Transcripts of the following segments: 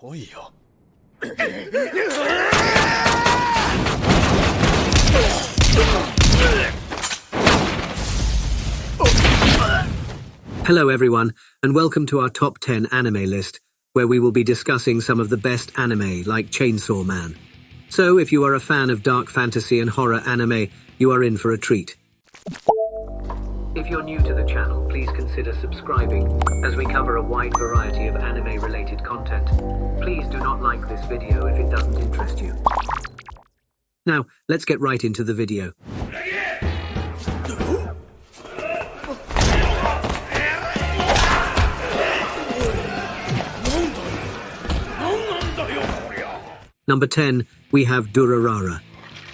来いよ。Hello everyone, and welcome to our top 10 anime list, where we will be discussing some of the best anime like Chainsawman. So if you are a fan of dark fantasy and horror anime, you are in for a treat. If you're new to the channel, please consider subscribing, as we cover a wide variety of anime-related content. Please do not like this video if it doesn't interest you. Now, let's get right into the video. Number 10, we have Durarara.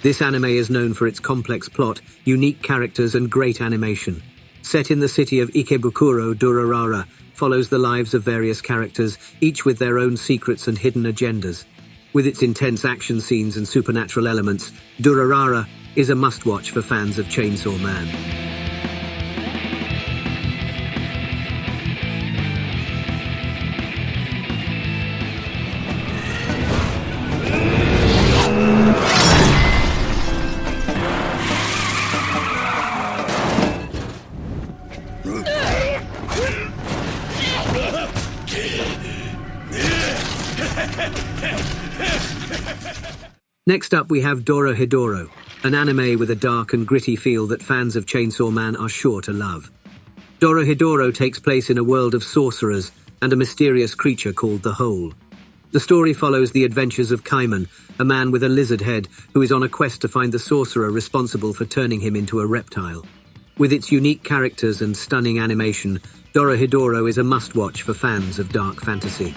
This anime is known for its complex plot, unique characters and great animation. Set in the city of Ikebukuro, Durarara follows the lives of various characters, each with their own secrets and hidden agendas. With its intense action scenes and supernatural elements, Durarara is a must-watch for fans of Chainsaw Man. Next up we have Dora Hidoro, an anime with a dark and gritty feel that fans of Chainsaw Man are sure to love. Dora Hidoro takes place in a world of sorcerers and a mysterious creature called the Hole. The story follows the adventures of Kaiman, a man with a lizard head who is on a quest to find the sorcerer responsible for turning him into a reptile. With its unique characters and stunning animation, Dora Hidoro is a must-watch for fans of dark fantasy.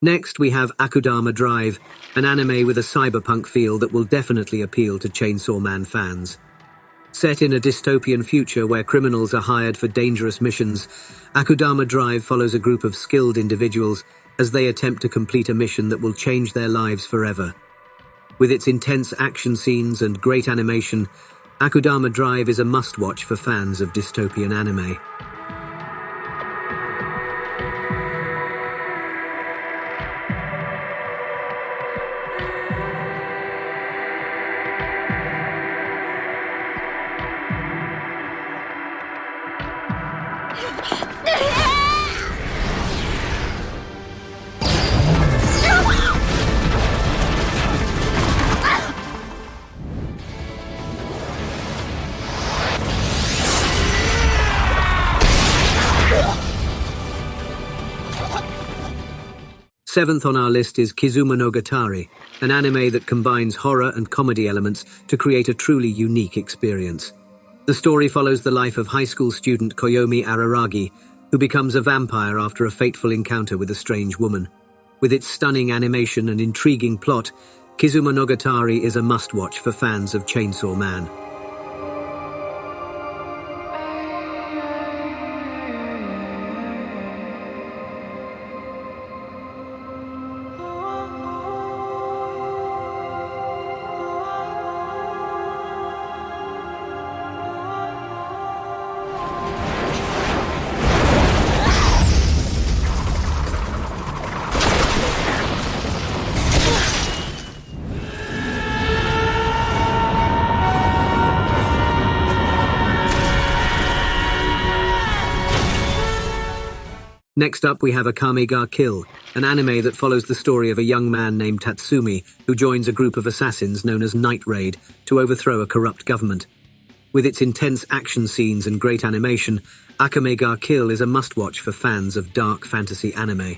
Next, we have Akudama Drive, an anime with a cyberpunk feel that will definitely appeal to Chainsaw Man fans. Set in a dystopian future where criminals are hired for dangerous missions, Akudama Drive follows a group of skilled individuals as they attempt to complete a mission that will change their lives forever. With its intense action scenes and great animation, Akudama Drive is a must-watch for fans of dystopian anime. Seventh on our list is Kizuma Nogitari, an anime that combines horror and comedy elements to create a truly unique experience. The story follows the life of high school student Koyomi Araragi, who becomes a vampire after a fateful encounter with a strange woman. With its stunning animation and intriguing plot, Kizuma Nogitari is a must-watch for fans of Chainsaw Man. Next up we have Kaminari Kill, an anime that follows the story of a young man named Tatsumi who joins a group of assassins known as Night Raid to overthrow a corrupt government. With its intense action scenes and great animation, Kaminari Kill is a must-watch for fans of dark fantasy anime.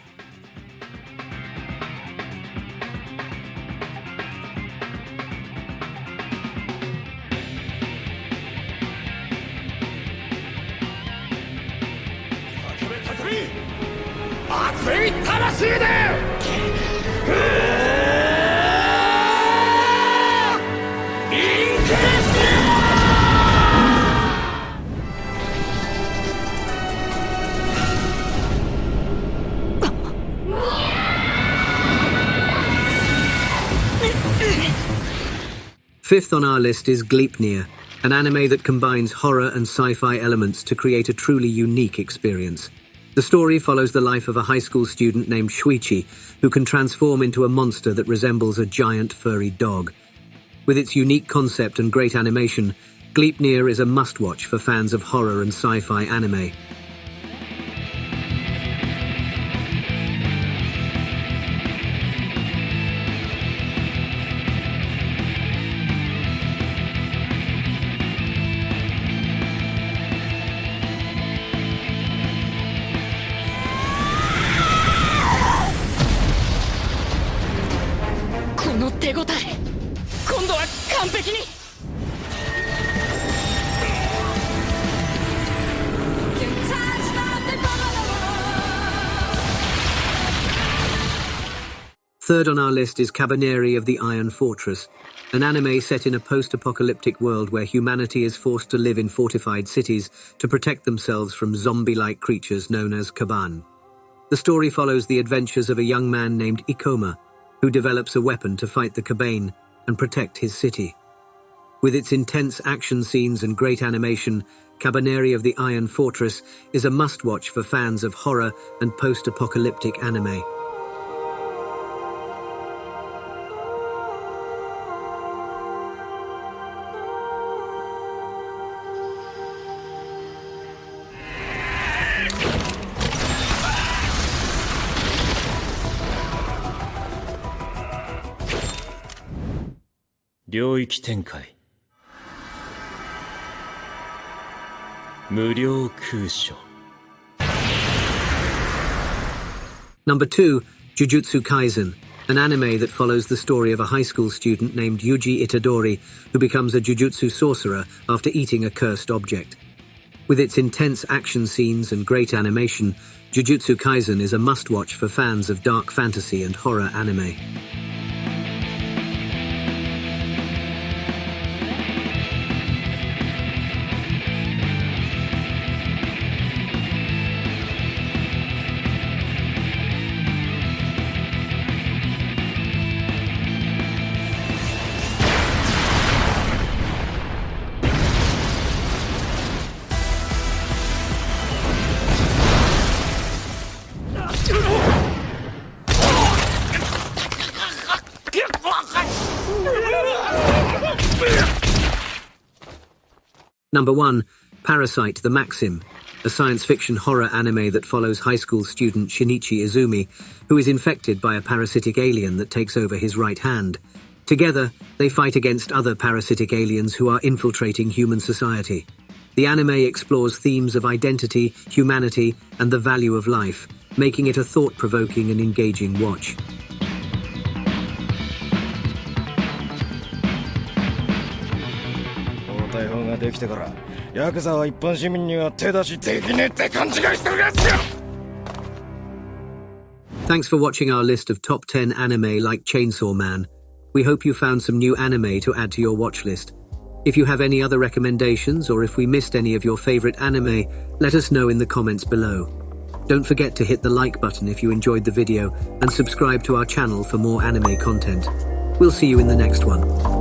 Fifth on our list is Gleapnia, an anime that combines horror and sci-fi elements to create a truly unique experience. The story follows the life of a high school student named Shuichi, who can transform into a monster that resembles a giant furry dog. With its unique concept and great animation, Gleapnia is a must-watch for fans of horror and sci-fi anime. Third on our list is Kabanari of the Iron Fortress, an anime set in a post-apocalyptic world where humanity is forced to live in fortified cities to protect themselves from zombie-like creatures known as Kaban. The story follows the adventures of a young man named Ikoma, who develops a weapon to fight the Kabane and protect his city. With its intense action scenes and great animation, Kabanari of the Iron Fortress is a must-watch for fans of horror and post-apocalyptic anime. Number 2, Jujutsu Kaizen, an anime that follows the story of a high school student named Yuji Itadori who becomes a jujutsu sorcerer after eating a cursed object. With its intense action scenes and great animation, Jujutsu Kaisen is a must-watch for fans of dark fantasy and horror anime. Number 1, Parasite the Maxim, a science fiction horror anime that follows high school student Shinichi Izumi, who is infected by a parasitic alien that takes over his right hand. Together, they fight against other parasitic aliens who are infiltrating human society. The anime explores themes of identity, humanity, and the value of life, making it a thought-provoking and engaging watch. Thanks for watching our list of top 10 anime like Chainsawman. We hope you found some new anime to add to your watch list. If you have any other recommendations or if we missed any of your favorite anime, let us know in the comments below. Don't forget to hit the like button if you enjoyed the video and subscribe to our channel for more anime content. We'll see you in the next one.